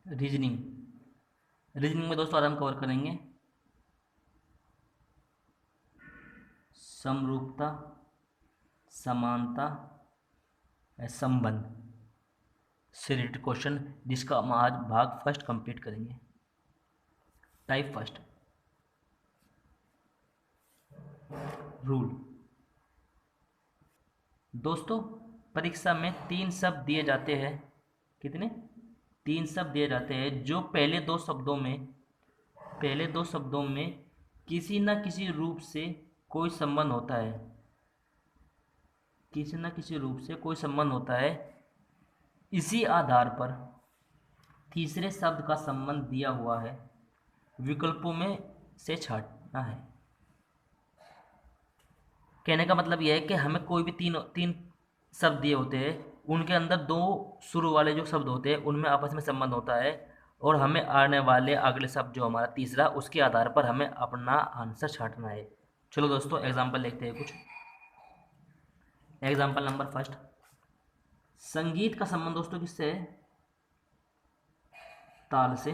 Reasoning. Reasoning में दोस्तों आज हम कवर करेंगे समरूपता, समानता, संबंध से रिलेटेड क्वेश्चन, जिसका हम आज भाग फर्स्ट कंप्लीट करेंगे। Type first, rule. दोस्तों परीक्षा में 3 शब्द दिए जाते हैं। कितने? 3 शब्द दिए जाते हैं जो पहले दो शब्दों में किसी न किसी रूप से कोई संबंध होता है। किसी न किसी रूप से कोई संबंध होता है। इसी आधार पर तीसरे शब्द का संबंध दिया हुआ है, विकल्पों में से छांटना है। कहने का मतलब यह है कि हमें कोई भी तीन तीन शब्द दिए होते हैं, उनके अंदर 2 शुरू वाले जो शब्द होते हैं उनमें आपस में संबंध होता है, और हमें आने वाले अगले शब्द जो हमारा तीसरा, उसके आधार पर हमें अपना आंसर छांटना है। चलो दोस्तों एग्जाम्पल देखते हैं कुछ। एग्जाम्पल नंबर फर्स्ट, संगीत का संबंध दोस्तों किससे है? ताल से।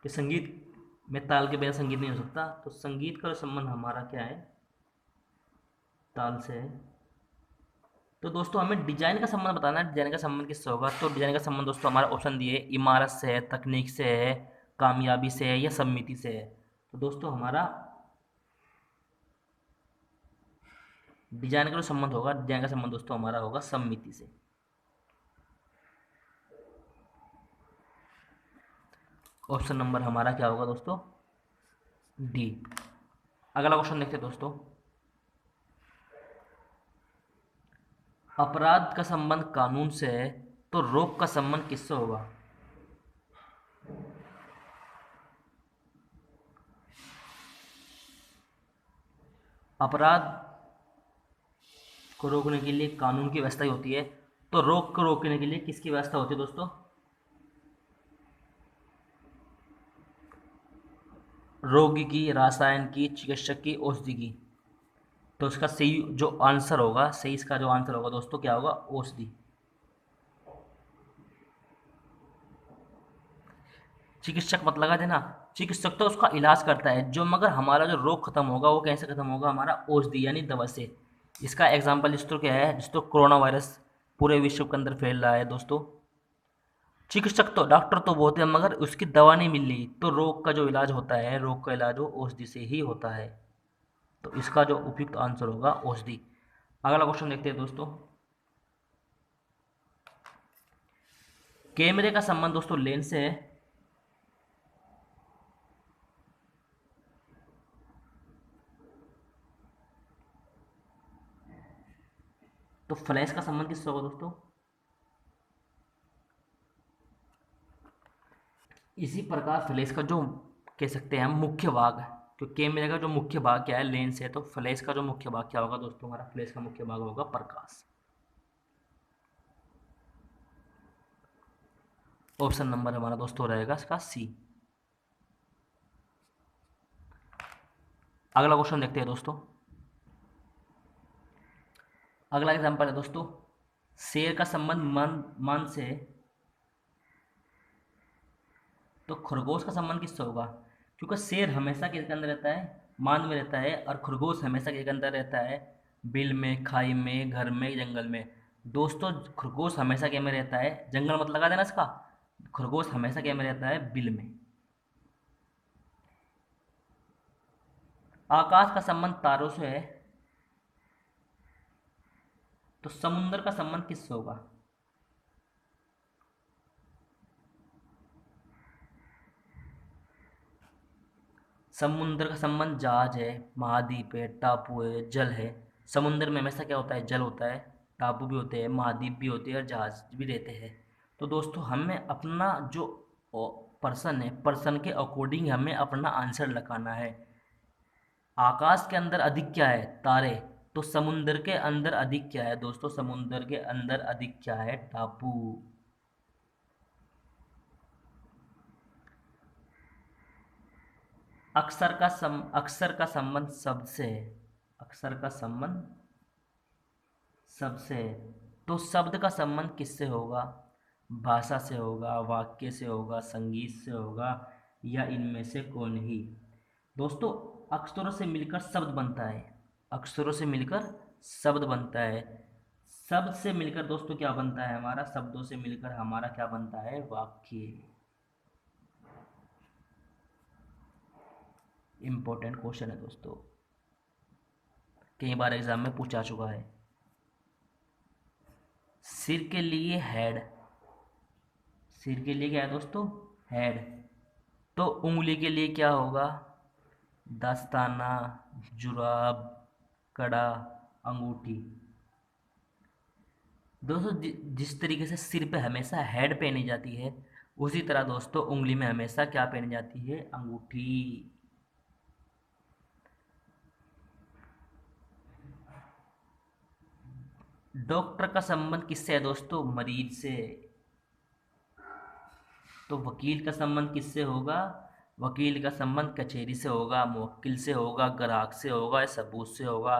कि संगीत में ताल के बिना संगीत नहीं हो सकता, तो संगीत का संबंध हमारा क्या है? ताल से है। तो दोस्तों हमें डिजाइन का संबंध बताना है, डिजाइन का संबंध किससे होगा? तो डिजाइन का संबंध दोस्तों हमारा ऑप्शन दिए, इमारत से है, तकनीक से है, कामयाबी से है, या सम्मिति से है। तो दोस्तों हमारा डिजाइन का जो संबंध होगा, डिजाइन का संबंध दोस्तों हमारा होगा सम्मिति से। ऑप्शन नंबर हमारा क्या होगा दोस्तों? डी। अगला क्वेश्चन देखते हैं दोस्तों, अपराध का संबंध कानून से है, तो रोक का संबंध किससे होगा? अपराध को रोकने के लिए कानून की व्यवस्था ही होती है, तो रोग को रोकने के लिए किसकी व्यवस्था होती है दोस्तों? रोगी की, रसायन की, चिकित्सक की, औषधि की। तो इसका सही जो आंसर होगा, सही इसका जो आंसर होगा दोस्तों क्या होगा? औषधि। चिकित्सक मत लगा देना, चिकित्सक तो उसका इलाज करता है जो, मगर हमारा जो रोग खत्म होगा वो कैसे खत्म होगा? हमारा औषधि यानी दवा से। इसका एग्जाम्पल दोस्तों क्या है? दोस्तों कोरोना वायरस पूरे विश्व के अंदर फैल रहा है दोस्तों, चिकित्सक तो, डॉक्टर तो बहुत है, मगर उसकी दवा नहीं मिल रही, तो रोग का जो इलाज होता है, रोग का इलाज वो औषधि से ही होता है। तो इसका जो उपयुक्त आंसर होगा औषधि। अगला क्वेश्चन देखते हैं दोस्तों, कैमरे का संबंध दोस्तों लेंस से है, तो फ्लैश का संबंध किससे होगा दोस्तों? इसी प्रकार फ्लैश का जो कह सकते हैं हम मुख्य भाग, क्योंकि कैमरे का जो मुख्य भाग क्या है? लेंस है, तो फ्लैश का जो मुख्य भाग क्या होगा दोस्तों? हमारा फ्लैश का मुख्य भाग होगा प्रकाश। ऑप्शन नंबर हमारा दोस्तों रहेगा इसका सी। अगला क्वेश्चन देखते हैं दोस्तों। अगला एग्जांपल है दोस्तों, शेर का संबंध मन से है, तो खरगोश का संबंध किससे होगा? क्योंकि शेर हमेशा किसके अंदर रहता है? मान में रहता है, और खरगोश हमेशा किसके अंदर रहता है? बिल में, खाई में, घर में, जंगल में। दोस्तों खरगोश हमेशा क्या में रहता है? जंगल मत लगा देना इसका, खरगोश हमेशा क्या में रहता है? बिल में। आकाश का संबंध तारों से है, तो समुद्र का संबंध किससे होगा? समुद्र का संबंध जहाज है, महाद्वीप है, टापू है, जल है। समुद्र में हमेशा क्या होता है? जल होता है, टापू भी होते हैं, महाद्वीप भी होते हैं, और जहाज भी रहते हैं। तो दोस्तों हमें अपना जो पर्सन है, पर्सन के अकॉर्डिंग हमें अपना आंसर लगाना है। आकाश के अंदर अधिक क्या है? तारे। तो समुद्र के अंदर अधिक क्या है दोस्तों? समुद्र के अंदर अधिक क्या है? टापू। अक्षर का संबंध शब्द से है, अक्षर का संबंध शब्द से है, तो शब्द का संबंध किससे होगा? भाषा से होगा, वाक्य से होगा, संगीत से होगा, या इनमें से कोई नहीं। दोस्तों, अक्षरों से मिलकर शब्द बनता है। अक्षरों से मिलकर शब्द बनता है। शब्द से मिलकर दोस्तों क्या बनता है हमारा? शब्दों से मिलकर हमारा क्या बनता है? वाक्य। इंपॉर्टेंट क्वेश्चन है दोस्तों, कई बार एग्जाम में पूछा चुका है। सिर के लिए हेड। सिर के लिए क्या है दोस्तों? हेड। तो उंगली के लिए क्या होगा? दस्ताना, जुराब, कड़ा, अंगूठी। दोस्तों, जिस तरीके से सिर पे हमेशा हेड पहनी जाती है, उसी तरह दोस्तों उंगली में हमेशा क्या पहनी जाती है? अंगूठी। डॉक्टर का संबंध किससे है दोस्तों? मरीज से। तो वकील का संबंध किससे होगा? वकील का संबंध कचहरी से होगा, मुवक्किल से होगा, ग्राहक से होगा, या सबूत से होगा।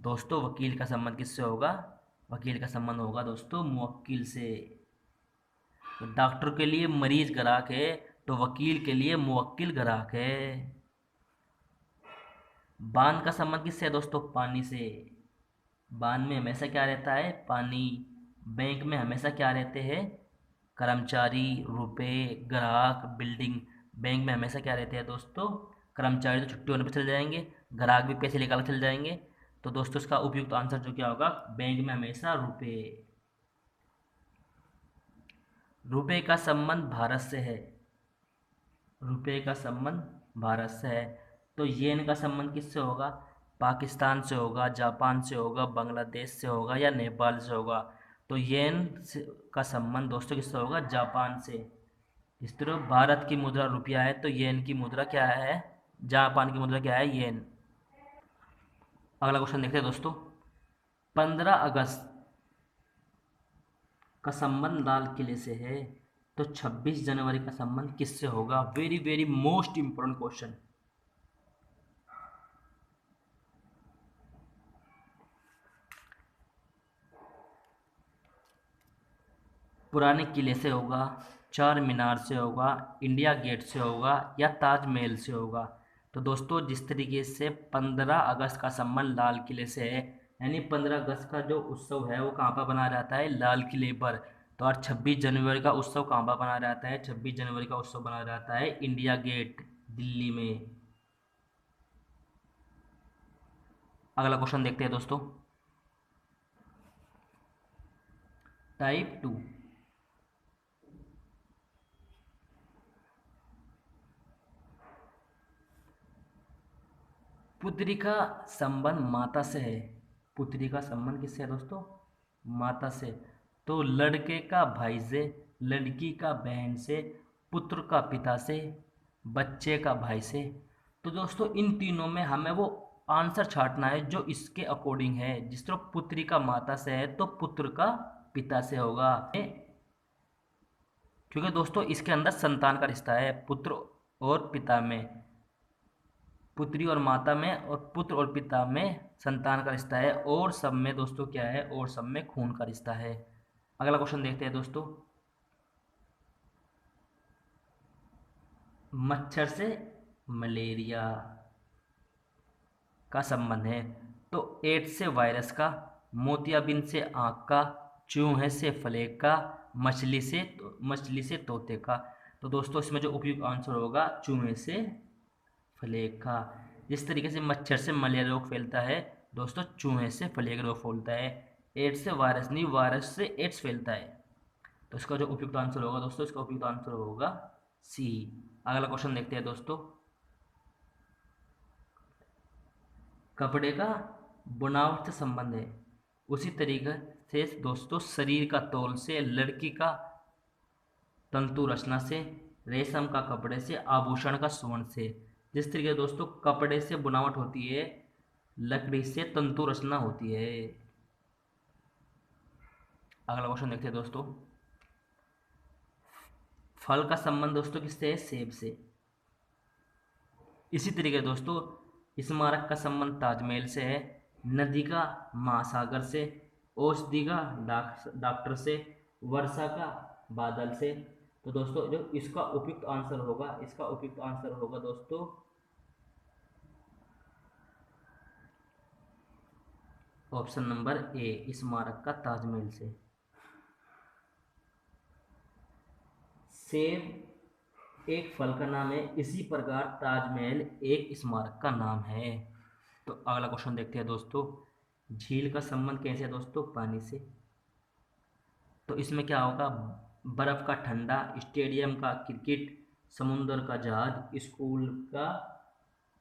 दोस्तों, वकील का संबंध किससे होगा? वकील का संबंध होगा दोस्तों मुवक्किल से। तो डॉक्टर के लिए मरीज ग्राहक है, तो वकील के लिए मुवक्किल ग्राहक है। बांध का संबंध किससे है दोस्तों? पानी से। बांध में हमेशा क्या रहता है? पानी। बैंक में हमेशा क्या रहते हैं? कर्मचारी, रुपए, ग्राहक, बिल्डिंग। बैंक में हमेशा क्या रहते हैं दोस्तों? कर्मचारी तो छुट्टी होने पर चले जाएंगे, ग्राहक भी पैसे निकाल के चले जाएंगे। तो दोस्तों इसका उपयुक्त आंसर जो क्या होगा? बैंक में हमेशा रुपए। रुपए का संबंध भारत से है। रुपए का संबंध भारत से है। तो येन का संबंध किससे होगा? पाकिस्तान से होगा, जापान से होगा, बांग्लादेश से होगा, या नेपाल से होगा। तो का संबंध दोस्तों किससे होगा? जापान से। इस तरह भारत की मुद्रा रुपया है, तो येन की मुद्रा क्या है? जापान की मुद्रा क्या है? येन। अगला क्वेश्चन देखते हैं दोस्तों। 15 अगस्त का संबंध लाल किले से है, तो 26 जनवरी का संबंध किससे होगा? Very very most important question. पुराने किले से होगा, चार मीनार से होगा, इंडिया गेट से होगा, या ताजमहल से होगा। तो दोस्तों जिस तरीके से 15 अगस्त का संबंध लाल किले से है, यानी 15 अगस्त का जो उत्सव है वो कहाँ पर मनाया जाता है? लाल किले पर। तो और 26 जनवरी का उत्सव कहाँ पर मनाया जाता है? 26 जनवरी का उत्सव मनाया जाता है इंडिया गेट, दिल्ली में। अगला क्वेश्चन देखते हैं दोस्तों। टाइप 2। पुत्री का संबंध माता से है। पुत्री का संबंध किससे है दोस्तों? माता से। तो लड़के का भाई से, लड़की का बहन से, पुत्र का पिता से, बच्चे का भाई से। तो दोस्तों इन तीनों में हमें वो आंसर छांटना है जो इसके अकॉर्डिंग है। जिस तरह पुत्री का माता से है, तो पुत्र का पिता से होगा, क्योंकि दोस्तों इसके अंदर संतान का रिश्ता है पुत्र और पिता में। पुत्री और माता में, और पुत्र और पिता में संतान का रिश्ता है, और सब में दोस्तों क्या है? और सब में खून का रिश्ता है। अगला क्वेश्चन देखते हैं दोस्तों। मच्छर से मलेरिया का संबंध है, तो एड्स से वायरस का, मोतियाबिंद से आँख का, चूहे से फ्लेग का, मछली से तोते का। तो दोस्तों इसमें जो उपयुक्त आंसर होगा चूहे से फ्लेग का। जिस तरीके से मच्छर से मलेरिया रोग फैलता है, दोस्तों चूहे से फ्लेग रोग फैलता है। एड्स से वायरस नहीं, वायरस से एड्स फैलता है। तो इसका जो उपयुक्त आंसर होगा दोस्तों, इसका उपयुक्त आंसर होगा सी। अगला क्वेश्चन देखते हैं दोस्तों। कपड़े का बुनावट से संबंध है, उसी तरीके से दोस्तों शरीर का तौल से, लड़की का तंतु रचना से, रेशम का कपड़े से, आभूषण का स्वर्ण से। जिस तरीके दोस्तों कपड़े से बुनावट होती है, लकड़ी से तंतु रचना होती है। अगला क्वेश्चन देखते हैं दोस्तों। फल का संबंध दोस्तों किससे है? सेब से। इसी तरीके दोस्तों स्मारक का संबंध ताजमहल से है, नदी का महासागर से, औषधि का डॉक्टर से, वर्षा का बादल से। तो दोस्तों जो इसका उपयुक्त आंसर होगा, इसका उपयुक्त आंसर होगा दोस्तों ऑप्शन नंबर ए, स्मारक का ताजमहल से। सेब एक फल का नाम है, इसी प्रकार ताजमहल एक स्मारक का नाम है। तो अगला क्वेश्चन देखते हैं दोस्तों, झील का संबंध कैसे है दोस्तों? पानी से। तो इसमें क्या होगा? बर्फ का ठंडा, स्टेडियम का क्रिकेट, समुद्र का जहाज, स्कूल का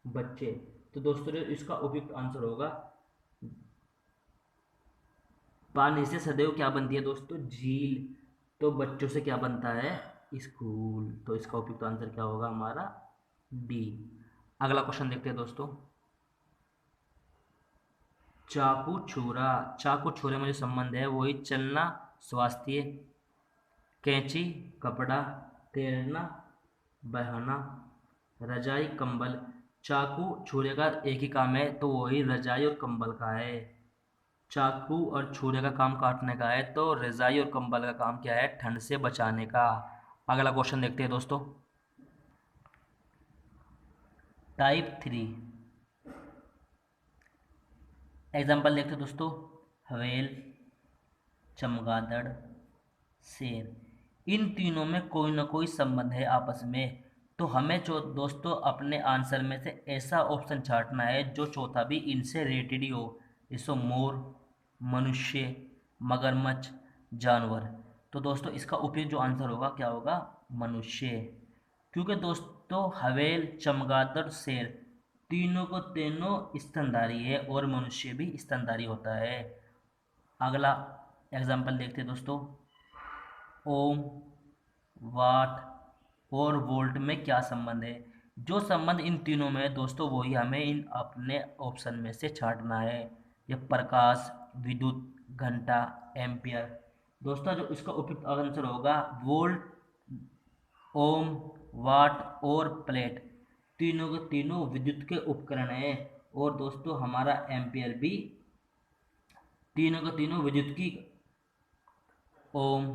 बच्चे। तो दोस्तों जो इसका उपयुक्त आंसर होगा, पानी से सदैव क्या बनती है दोस्तों? झील। तो बच्चों से क्या बनता है? स्कूल। तो इसका उपयुक्त आंसर क्या होगा हमारा? डी। अगला क्वेश्चन देखते हैं दोस्तों, चाकू छुरा। चाकू छुरे में जो संबंध है वही चलना, स्वास्थ्य, कैंची, कपड़ा, तैरना, बहाना, रजाई, कंबल। चाकू छुरे का एक ही काम है, तो वही रजाई और कंबल का है। चाकू और छुरे का काम काटने का है, तो रजाई और कंबल का काम क्या है? ठंड से बचाने का। अगला क्वेश्चन देखते हैं दोस्तों, टाइप 3 एग्जाम्पल देखते हैं दोस्तों, हवेल, चमगादड़, शेर। इन तीनों में कोई ना कोई संबंध है आपस में। तो हमें जो दोस्तों अपने आंसर में से ऐसा ऑप्शन छांटना है जो चौथा भी इनसे रिलेटेड ही हो, जैसे मोर, मनुष्य, मगरमच्छ, जानवर। तो दोस्तों इसका उपयुक्त जो आंसर होगा क्या होगा? मनुष्य। क्योंकि दोस्तों हवेल, चमगादड़, शेर तीनों को तीनों स्तनधारी है और मनुष्य भी स्तनधारी होता है। अगला एग्जाम्पल देखते हैं दोस्तों, ओम, वाट और वोल्ट में क्या संबंध है? जो संबंध इन तीनों में है दोस्तों वही हमें इन अपने ऑप्शन में से छांटना है। ये प्रकाश, विद्युत, घंटा, एम्पियर। दोस्तों जो इसका उपयुक्त आंसर होगा वोल्ट, ओम, वाट और प्लेट तीनों के तीनों विद्युत के उपकरण हैं। और दोस्तों हमारा एम्पियर भी तीनों के तीनों विद्युत की, ओम,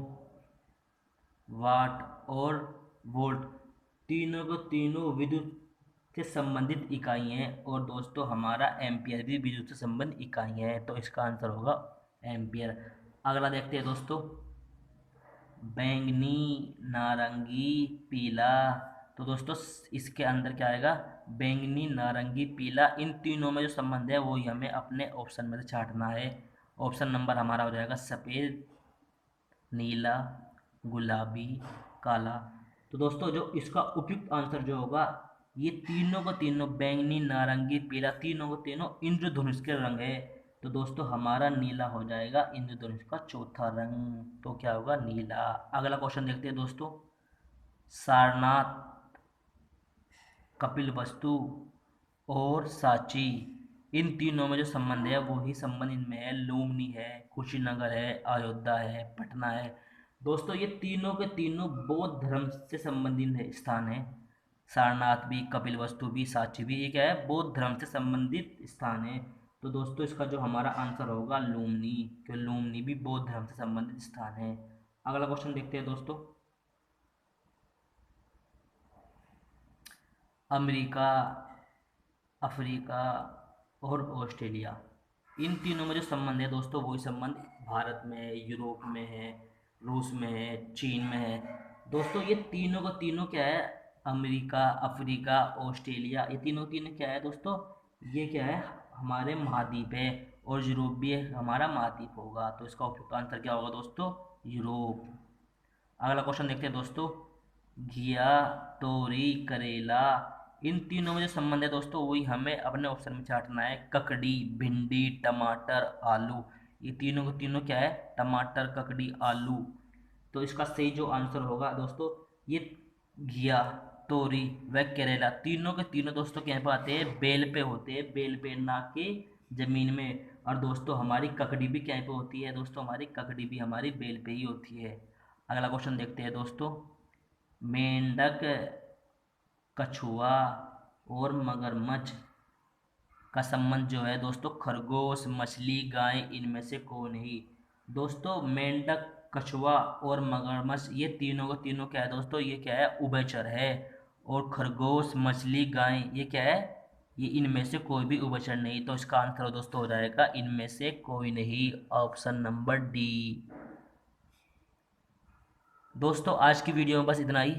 वाट और वोल्ट तीनों को तीनों विद्युत से संबंधित इकाई हैं। और दोस्तों हमारा एम्पियर भी विद्युत से संबंधित इकाई है, तो इसका आंसर होगा एम्पियर। अगला देखते हैं दोस्तों, बैंगनी, नारंगी, पीला। तो दोस्तों इसके अंदर क्या आएगा? बैंगनी, नारंगी, पीला। इन तीनों में जो संबंध है वही हमें अपने ऑप्शन में से छांटना है। ऑप्शन नंबर हमारा हो जाएगा सफ़ेद, नीला, गुलाबी, काला। तो दोस्तों जो इसका उपयुक्त आंसर जो होगा, ये तीनों को तीनों बैंगनी, नारंगी, पीला तीनों को तीनों इंद्रधनुष के रंग है। तो दोस्तों हमारा नीला हो जाएगा इंद्रधनुष का चौथा रंग। तो क्या होगा? नीला। अगला क्वेश्चन देखते हैं दोस्तों, सारनाथ, कपिलवस्तु और सांची इन तीनों में जो संबंध है वही संबंध इनमें है। लुम्बिनी है, कुशीनगर है, अयोध्या है, पटना है। दोस्तों ये तीनों के तीनों बौद्ध धर्म से संबंधित है स्थान है। सारनाथ भी, कपिलवस्तु भी, सांची भी, ये क्या है? बौद्ध धर्म से संबंधित स्थान है। तो दोस्तों इसका जो हमारा आंसर होगा लुम्बिनी, क्योंकि लुम्बिनी भी बौद्ध धर्म से संबंधित स्थान है। अगला क्वेश्चन देखते हैं दोस्तों, अमेरिका, अफ्रीका और ऑस्ट्रेलिया इन तीनों में जो संबंध है दोस्तों वही संबंध भारत में है, यूरोप में है, रूस में है, चीन में है। दोस्तों ये तीनों का तीनों क्या है? अमेरिका, अफ्रीका, ऑस्ट्रेलिया, ये तीनों तीनों क्या है दोस्तों? ये क्या है? हमारे महाद्वीप है। और यूरोप भी हमारा महाद्वीप होगा। तो इसका उपयुक्त आंसर क्या होगा दोस्तों? यूरोप। अगला क्वेश्चन देखते हैं दोस्तों, घिया, तोरी, करेला इन तीनों में जो संबंध है दोस्तों वही हमें अपने ऑप्शन में छांटना है। ककड़ी, भिंडी, टमाटर, आलू ये तीनों के तीनों क्या है? टमाटर, ककड़ी, आलू। तो इसका सही जो आंसर होगा दोस्तों, ये घिया, तोरी व करेला तीनों के तीनों दोस्तों कहाँ पे आते हैं? बेल पे होते हैं, बेल पे ना कि जमीन में। और दोस्तों हमारी ककड़ी भी कहाँ पे होती है दोस्तों? हमारी ककड़ी भी हमारी बेल पे ही होती है। अगला क्वेश्चन देखते हैं दोस्तों, मेंढक, कछुआ और मगरमच्छ का संबंध जो है दोस्तों, खरगोश, मछली, गाय इनमें से कौन ही? दोस्तों मेंढक कछुआ और मगरमच्छ, ये तीनों का तीनों क्या है दोस्तों, ये क्या है, उभयचर है। और खरगोश, मछली, गाय, ये क्या है, ये इनमें से कोई भी उभयचर नहीं। तो इसका आंसर दोस्तों हो जाएगा इनमें से कोई नहीं, ऑप्शन नंबर डी। दोस्तों आज की वीडियो में बस इतना ही।